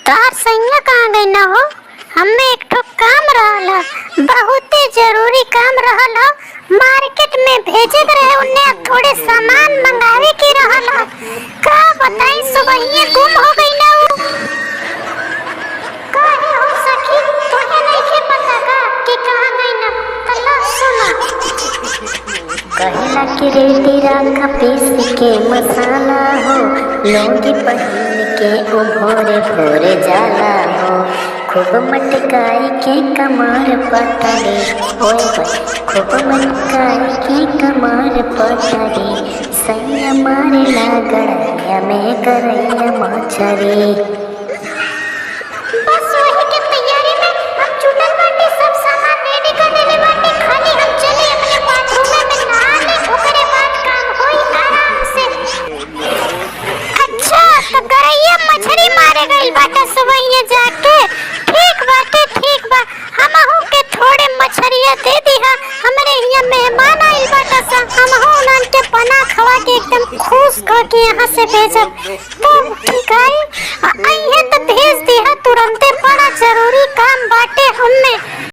तार सैया कहाँ गई ना हो। हमें एक ठो काम रहला, बहुते जरूरी काम रहला। मार्केट में भेजे के रहे उन्हें, थोड़े सामान मंगावे के रहला। का बताई सुबह ही गुम हो गई ना हो। काहे हो सखी, तुझे नहीं पता का कि कहाँ गई ना। तल्ला सुना, कहला कि रेडी राखा पीस के मसाला हो, लौंगी पहन के ओ भोरे भोरे जाला हो। खूब मटकाई के कमर पतरी, ओए होए खूब मटकाई के कमर पतरी। सैया मारे लागड़िया में करैया मछरी। बस वही के तैयारी में हम जुटल बाटे, सब सामान रेडी कर देले बाटे। खाली हम चले अपने बाथरूम में नहा ले, ओकरे बाद काम होई आराम से। अच्छा तो करैया मछरी मारे गइल बाटे सुबह जाके। ठीक बाटे, ठीक बा। हमहू के थोड़े मछरिया दे दिहा, हमरे यहाँ मेहमान आइल बाटे सा। हमहू उनन के बना खवा के एकदम खुश क के यहाँ से भेजब। तो ठीक है, आइए तो भेज दिहा तुरंते, बड़ा जरूरी काम बाटे हमें।